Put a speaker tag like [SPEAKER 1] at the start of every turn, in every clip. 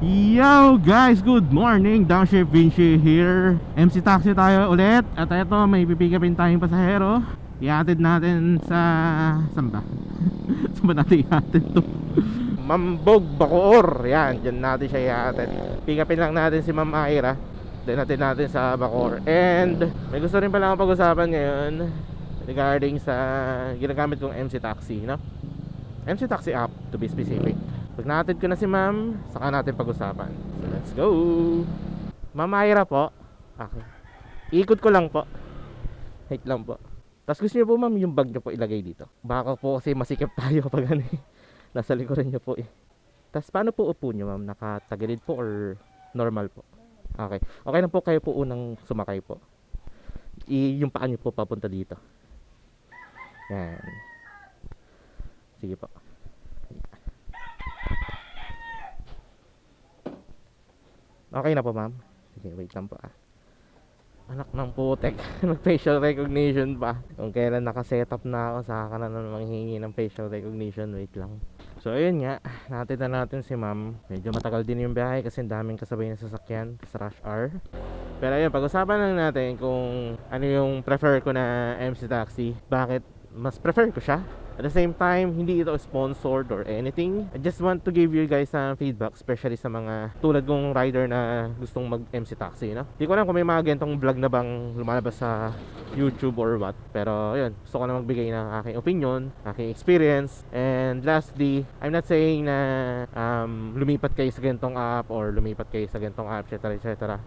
[SPEAKER 1] Yo guys, good morning. Downshift Vinci here. MC Taxi tayo ulit. At ito, may pipikapin tayong pasahero. Ihatid natin sa... Saan ba? Saan ba natin ihatid to? Mambog, Bacoor. Yan, dyan natin siya ihatid. Pikapin lang natin si Ma'am Aira. Then natin sa Bacoor. And may gusto rin pala akong pag-usapan ngayon regarding sa ginagamit kong MC Taxi, no? MC Taxi app, to be specific. Pag natin ko na si ma'am, saka natin pag-usapan. So let's go. Ma'am Ira po. Okay. Ikot ko lang po. Wait lang po. Tapos gusto niyo po ma'am yung bag niyo po ilagay dito. Baka po kasi masikip tayo pag ano eh. Nasa likuran niyo po eh. Tapos paano po upo niyo ma'am? Nakatagilid po or normal po? Okay. Okay na po, kayo po unang sumakay po. Yung paa niyo po papunta dito. Yan. Sige po. Okay na po ma'am. Sige, wait lang po ah. Anak ng putek. Nag-facial recognition pa. Kung kailan nakasetup na ako, saka na naman manghingi ng facial recognition. Wait lang. So ayun nga, natin si ma'am. Medyo matagal din yung biyahe kasi daming kasabay na sasakyan sa rush hour. Pero ayun, pag-usapan lang natin kung ano yung prefer ko na MC Taxi. Bakit mas prefer ko siya? At the same time, hindi ito sponsored or anything. I just want to give you guys some feedback, especially sa mga tulad kong rider na gustong mag-MC Taxi, no? Hindi ko alam kung may mga gantong vlog na bang lumalabas sa YouTube or what. Pero yun, gusto ko na magbigay ng aking opinion, aking experience. And lastly, I'm not saying na lumipat kayo sa gantong app or lumipat kayo sa gantong app, etc. etc.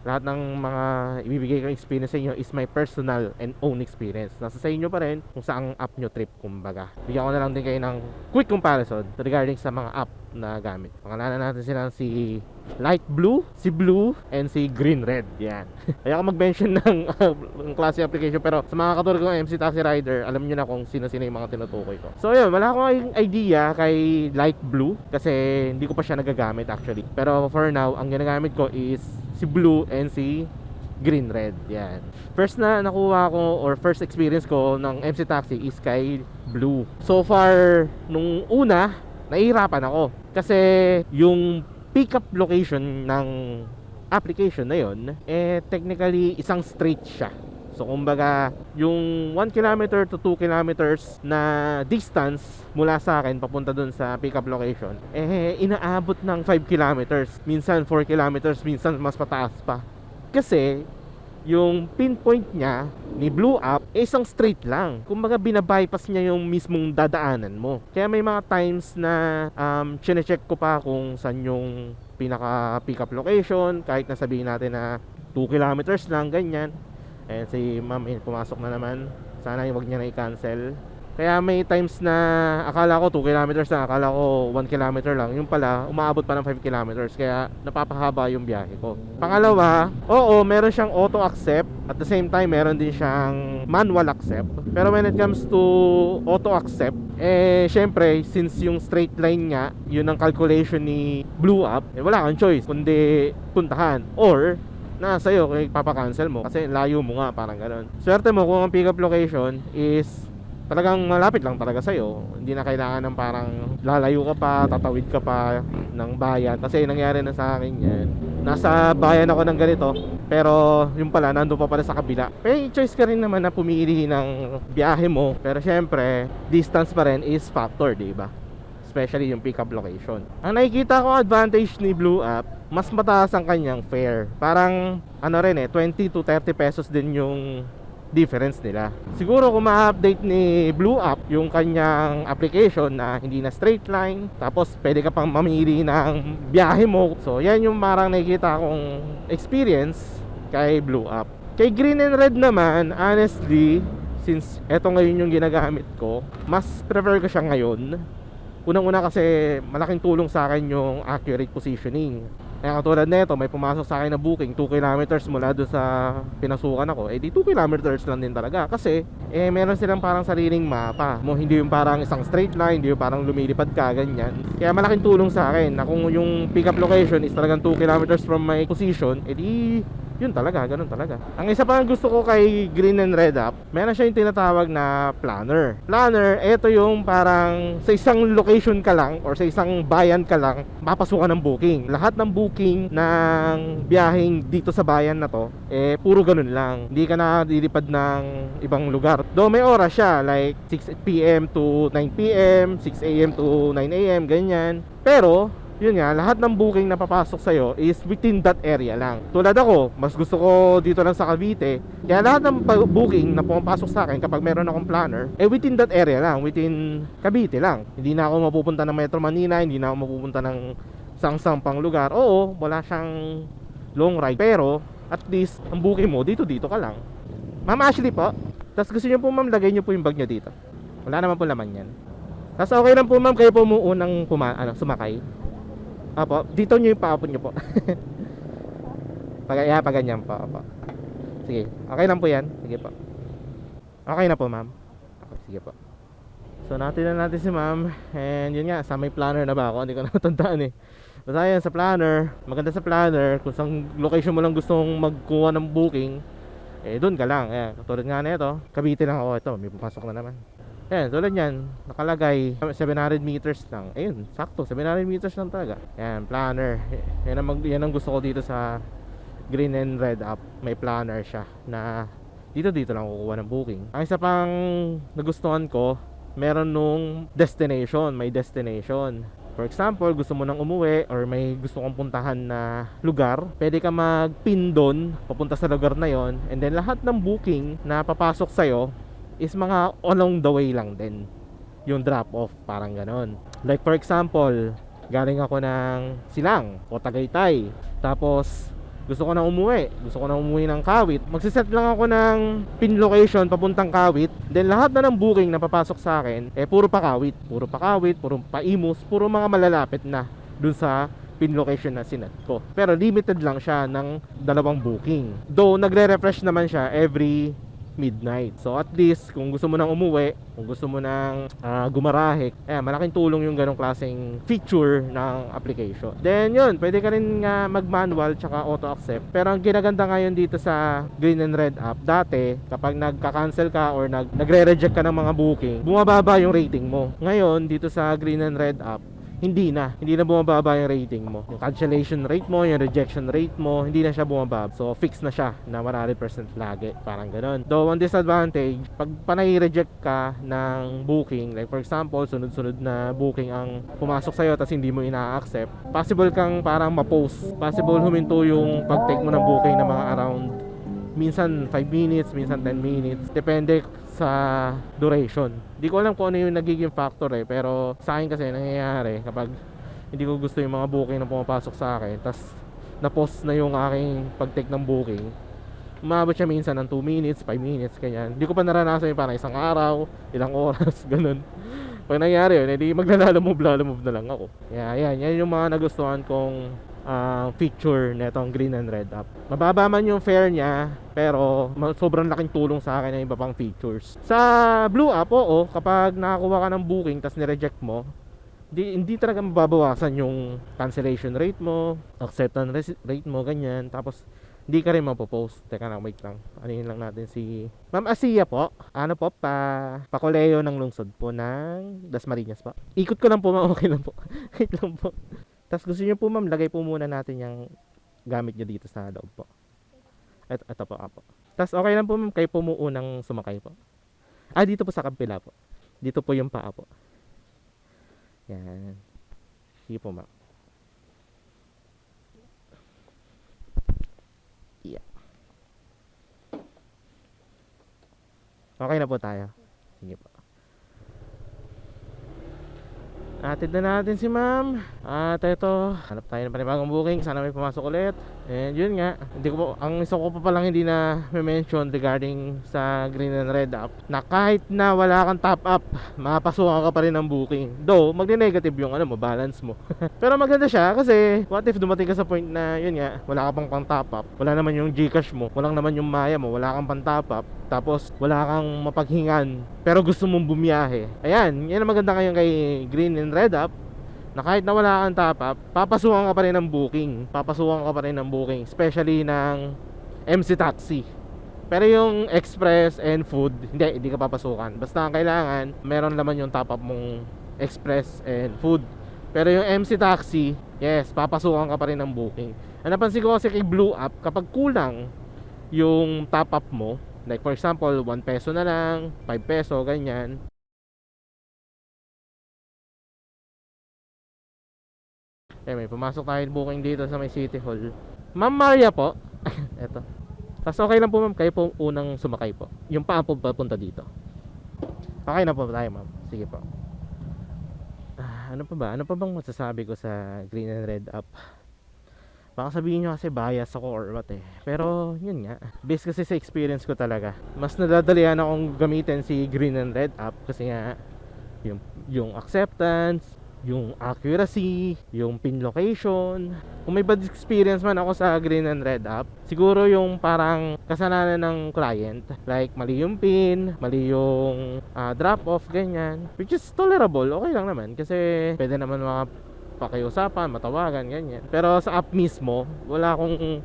[SPEAKER 1] Lahat ng mga ibibigay kong experience sa inyo is my personal and own experience. Nasa sa inyo pa rin kung saang app nyo trip, kumbaga. Bigyan ko na lang din kayo ng quick comparison regarding sa mga app na gamit. Pangalanan natin sila si Light Blue, si Blue, and si Green Red. Yan. Kaya ako mag-mention ng klase application, pero sa mga katulad kong MC Taxi Rider, alam nyo na kung sino-sino yung mga tinutukoy ko. So yun, wala akong idea kay Light Blue kasi hindi ko pa siya nagagamit actually. Pero for now, ang ginagamit ko is si Blue and si Green Red. Yan. First na nakuha ko or first experience ko ng MC Taxi is kay Blue. So far, nung una, nahihirapan ako kasi yung pick up location ng application na yon technically isang straight siya. So kumbaga, yung 1 kilometer to 2 kilometers na distance mula sa akin papunta dun sa pick up location, inaabot ng 5 kilometers, minsan 4 kilometers, minsan mas pataas pa. Kasi yung pinpoint niya ni Blue App isang straight lang. Kumbaga binabypass niya yung mismong dadaanan mo. Kaya may mga times na chine-check ko pa kung saan yung pinaka pick up location, kahit na sabihin natin na 2 kilometers lang, ganyan. And si ma'am pumasok na naman. Sana wag niya na i-cancel. Kaya may times na akala ko 2 kilometers lang, akala ko 1 kilometer lang. Yung pala, umaabot pa ng 5 kilometers. Kaya napapahaba yung biyahe ko. Pangalawa, oo, meron siyang auto accept. At the same time, meron din siyang manual accept. Pero when it comes to auto accept, syempre, since yung straight line nga, yun ang calculation ni Blue App, wala kang choice kundi puntahan. Or nasa iyo kung ipapa-cancel mo kasi layo mo nga, parang gano'n. Swerte mo kung ang pick up location is talagang malapit lang talaga sa'yo. Hindi na kailangan ng parang lalayo ka pa, tatawid ka pa ng bayan. Kasi nangyari na sa akin yan. Nasa bayan ako ng ganito, pero yung pala, nandun pa pala sa kabila. May choice ka rin naman na pumili ng biyahe mo. Pero syempre, distance pa rin is factor, diba? Especially yung pick up location. Ang nakikita ko advantage ni Blue App, mas mataas ang kanyang fare. Parang ano rin 20 to 30 pesos din yung difference nila. Siguro kung ma-update ni Blue App yung kanyang application na hindi na straight line, tapos pwede ka pang mamili ng biyahe mo. So yan yung parang nakikita kong experience kay Blue App. Kay Green and Red naman, honestly, since eto ngayon yung ginagamit ko, mas prefer ko siya ngayon. Unang-una kasi malaking tulong sa akin yung accurate positioning. Kaya katulad nito, may pumasok sa akin na booking 2 kilometers mula doon sa pinasukan ako. Di 2 kilometers lang din talaga. Kasi meron silang parang sariling mapa mo. Hindi yung parang isang straight line, hindi yung parang lumilipad ka, ganyan. Kaya malaking tulong sa akin na kung yung pick up location is talagang 2 kilometers from my position, di Yun talaga, ganun talaga. Ang isa pa ang gusto ko kay Green and Red App, meron siya yung tinatawag na planner. Planner, ito yung parang sa isang location ka lang or sa isang bayan ka lang, mapasukan ng booking. Lahat ng booking ng biyaheng dito sa bayan na to, puro ganun lang. Hindi ka na dilipad ng ibang lugar. Do may oras siya, like 6 p.m. to 9 p.m., 6 a.m. to 9 a.m., ganyan. Pero yun nga, lahat ng booking na papasok sa'yo is within that area lang. Tulad ako, mas gusto ko dito lang sa Cavite. Kaya lahat ng booking na pumapasok sa akin kapag meron akong planner, within that area lang, within Cavite lang. Hindi na ako mapupunta ng Metro Manila, hindi na ako mapupunta ng sang-sang pang lugar. Oo, wala siyang long ride, pero at least ang booking mo, dito ka lang. Ma'am Ashley po, tapos gusto niyo po ma'am, lagay niyo po yung bag niyo dito. Wala naman po laman yan. Tapos okay lang po ma'am, kayo po unang sumakay. Apo, dito nyo yung paapon nyo po. Pag ganyan po, apo. Sige, okay lang po yan. Sige po. Okay na po ma'am. Okay, sige po. So natin si ma'am. And yun nga, sa may planner na ba ako? Hindi ko natandaan eh. Basta yan, sa planner. Maganda sa planner. Kung saan location mo lang gustong magkuha ng booking, doon ka lang. Katulad nga na ito, Cavite lang ako. Ito, may papasok na naman. Ayan, tulad yan, nakalagay 700 meters lang. Ayun, sakto, 700 meters lang talaga. Ayan, planner. Yan ang gusto ko dito sa Green and Red App. May planner siya na dito lang kukuha ng booking. Ang isa pang nagustuhan ko, meron nung destination, may destination. For example, gusto mo nang umuwi or may gusto kong puntahan na lugar, pwede ka mag-pin doon, papunta sa lugar na yon, and then lahat ng booking na papasok sa'yo is mga along the way lang din yung drop off, parang ganon. Like for example, galing ako ng Silang o Tagaytay, tapos gusto ko na umuwi ng Kawit, magsiset lang ako ng pin location papuntang Kawit, then lahat na ng booking na papasok sa akin puro pa Kawit, puro pa Imus, puro mga malalapit na dun sa pin location na sinet ko. Pero limited lang siya ng 2 booking, though nagre-refresh naman siya every midnight. So at least kung gusto mo nang umuwi, kung gusto mo nang gumarahe, malaking tulong yung ganong klaseng feature ng application. Then yun, pwede ka rin mag-manual tsaka auto-accept. Pero ang ginaganda ngayon dito sa Green and Red App, dati kapag nagka-cancel ka or nagre-reject ka ng mga booking, bumababa yung rating mo. Ngayon dito sa Green and Red App, hindi na bumababa yung rating mo. Yung cancellation rate mo, yung rejection rate mo, hindi na siya bumababa. So fix na siya na 100% lagi, parang ganoon. Though one disadvantage, pag panay-reject ka ng booking, like for example, sunod-sunod na booking ang pumasok sa'yo tapos hindi mo ina-accept, possible kang parang ma-post, possible huminto yung pag-take mo ng booking na mga around minsan 5 minutes, minsan 10 minutes, depende sa duration. Hindi ko alam kung ano yung nagiging factor pero sa akin kasi nangyayari kapag hindi ko gusto yung mga booking na pumapasok sa akin, tas na-post na yung aking pag-take ng booking, umabot siya minsan ng 2 minutes, 5 minutes, ganyan. Hindi ko pa naranasan yung parang isang araw, ilang oras, ganun. Pag nangyari yun, hindi maglalamove na lang ako. Yan yung mga nagustuhan kong feature netong Green and Red App. Mababa man yung fare niya, pero sobrang laking tulong sa akin ng iba pang features. Sa Blue App, oo, kapag nakakuha ka ng booking tas ni-reject mo, hindi talaga mababawasan yung cancellation rate mo, acceptance rate mo, ganyan. Tapos hindi ka rin mapopost. Teka lang, wait lang. Anuhin lang natin si Ma'am Asia po. Ano po, Pakoleo ng lungsod po ng Dasmariñas po. Ikot ko lang po, ma'am. Okay lang po. Wait lang po. Tapos gusto niyo po ma'am, lagay po muna natin yung gamit niyo dito sa loob po. Ito po, apo. Tapos okay lang po ma'am, kayo po unang sumakay po. Dito po sa kabila po. Dito po yung paa po. Yan. Sige po ma'am. Yeah. Okay na po tayo. Sige po. Atid na natin si ma'am. At ito, hanap tayo ng panibagong booking. Sana may pumasok ulit. And yun nga, ang isa ko pa lang hindi na mention regarding sa Green and Red App, na kahit na wala kang top up, mapasukan ka pa rin ng booking. Though, magne-negative yung balance mo. Pero maganda siya kasi what if dumating ka sa point na yun nga, wala ka pang top up, wala naman yung GCash mo, walang naman yung Maya mo, wala kang pang top up, tapos wala kang mapaghingan pero gusto mong bumiyahe. Ayan, yan ang maganda ngayon kay Green and Red App, na kahit na wala kang top up, papasukan ka pa rin ng booking. Especially ng MC Taxi. Pero yung express and food, hindi ka papasukan. Basta ang kailangan, meron naman yung top up mong express and food. Pero yung MC Taxi, yes, papasukan ka pa rin ng booking. Ang napansin ko kasi kay Blue App, kapag kulang yung top up mo, like for example, 1 peso na lang, 5 peso, ganyan. May pumasok tayo booking dito sa may City Hall. Ma'am Maria po. Eto. Tapos okay lang po ma'am, kayo po unang sumakay po. Yung paa po papunta dito. Okay na po tayo ma'am. Sige po. Ano pa ba? Ano pa bang masasabi ko sa Green and Red app? Baka sabihin nyo kasi bias ako or what eh. Pero yun nga, based kasi sa experience ko talaga, mas nadadalian akong gamitin si Green and Red app. Kasi nga yung acceptance, yung accuracy, yung pin location. Kung may bad experience man ako sa Green and Red app, siguro yung parang kasalanan ng client, like mali yung pin, mali yung drop off, ganyan, which is tolerable, okay lang naman kasi pwede naman pakiusapan, matawagan, ganyan. Pero sa app mismo, wala akong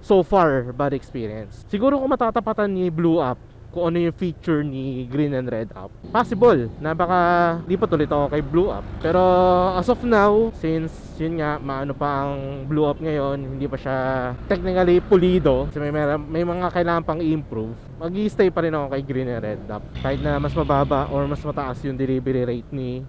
[SPEAKER 1] so far bad experience. Siguro kung matatapatan ni Blue App kung ano yung feature ni Green and Red app, possible na baka lipat ulit ako kay Blue App. Pero as of now, since yun nga, maano pa ang Blue App ngayon, hindi pa siya technically pulido, kasi may mga kailangan pang i-improve, mag-i-stay pa rin ako kay Green and Red app kahit na mas mababa or mas mataas yung delivery rate ni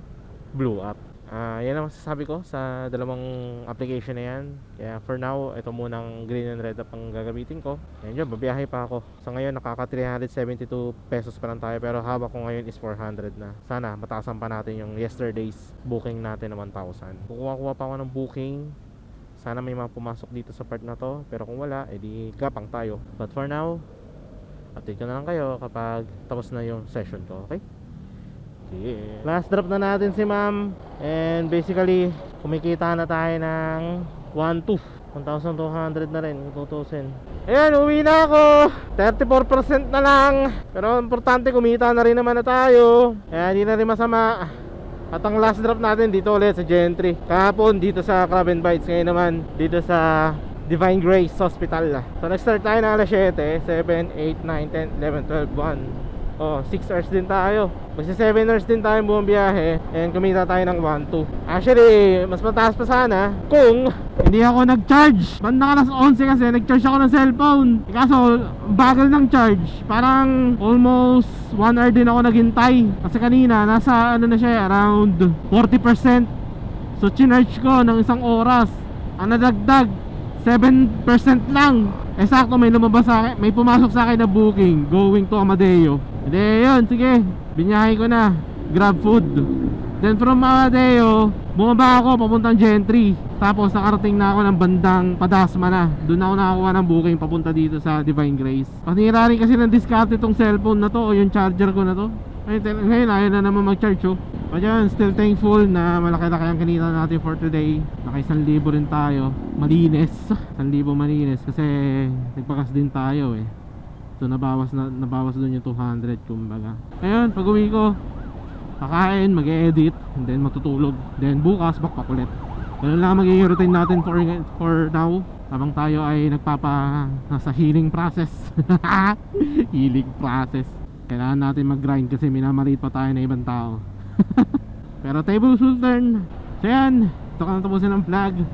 [SPEAKER 1] Blue App. Yan ang masasabi ko sa dalawang application na yan. Kaya for now, ito munang Green and Red app ang gagamitin ko. Yan yun, babiyahe pa ako. So ngayon nakaka 372 pesos pa lang tayo, pero hawak ko ngayon is 400 na. Sana mataasan pa natin yung yesterday's booking natin na 1,000. Kukuha pa ako ng booking. Sana may mga pumasok dito sa part na to, pero kung wala, edi gapang tayo. But for now, update ko na lang kayo kapag tapos na yung session ko, okay? Yeah. Last drop na natin si ma'am. And basically kumikita na tayo ng 1,200 na rin, 2,000. Ayan, uwi na ako. 34% na lang. Pero importante, kumita na rin naman na tayo. Kaya di na rin masama. At ang last drop natin dito ulit sa Gentry. Kahapon dito sa Crab and Bites. Ngayon naman dito sa Divine Grace Hospital. So nag-start tayo ng alas 7, 7, 8, 9, 10, 11, 12, 1. 6 hours din tayo. Magsa 7 hours din tayo buong biyahe. And kumita tayo ng 1,200. Actually, mas mataas pa sana kung hindi ako nag-charge. Banda alas 11 kasi nag-charge ako ng cellphone. Kaso, bagal ng charge. Parang almost 1 hour din ako naghintay. Kasi kanina, nasa ano na siya, around 40%. So, chinarge ko ng isang oras. Ang nadagdag 7% lang. Sakto may lumabas sa akin, may pumasok sa akin na booking going to Amadeo. Hindi, yun, sige, binyahe ko na Grab food. Then from Amadeo, bumaba ako papuntang Gentry. Tapos nakarating na ako ng bandang Padasma na. Doon ako nakakuha ng booking papunta dito sa Divine Grace. Panira rin kasi ng discount itong cellphone na to o yung charger ko na to. Ngayon ayaw na naman mag-charge oh. But yun, still thankful na malaki-laki ang kinita natin for today. Naka 1,000 rin tayo. Malinis 1,000 malinis kasi nagpakas din tayo eh. So nabawas doon yung 200 kumbaga. Ayun, pag uwi ko, kakain, mag-edit, and then matutulog. Then bukas, backpack ulit. Ganun lang magiging routine natin for now. Habang tayo ay nasa healing process. Healing process. Kailangan natin mag-grind kasi minamalit pa tayo na ibang tao. Pero tables will turn. So yan, ito ka na tapusin ng vlog.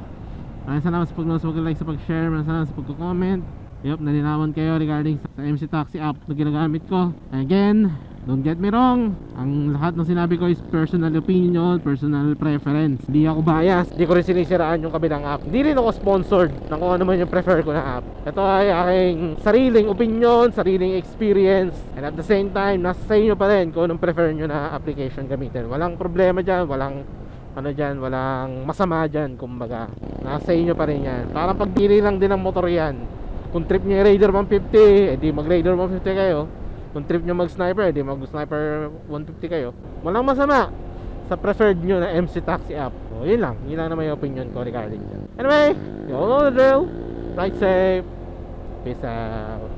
[SPEAKER 1] Maraming salamat sa pag-notes, pag-like, sa pag-share. Maraming salamat sa pag-comment. Yup, nalinawan kayo regarding sa MC Taxi app na ginagamit ko. Again, don't get me wrong, ang lahat ng sinabi ko is personal opinion, personal preference. Hindi ako bias, hindi ko rin sinisiraan yung kabilang app. Hindi rin ako sponsored ng kung ano man yung prefer ko na app. Ito ay aking sariling opinion, sariling experience, and at the same time, nasa sa inyo pa rin kung anong prefer nyo na application gamitin. Walang problema dyan, walang masama dyan, kumbaga. Nasa inyo pa rin yan. Parang pagpili lang din ng motor yan. Kung trip nyo yung Raider 150, edi mag Raider 150 kayo. Kung trip nyo mag Sniper, edi mag Sniper 150 kayo. Walang masama sa preferred nyo na MC Taxi app. So yun lang naman yung opinion ko regarding dyan. Anyway, you all know the drill. Ride safe. Peace out.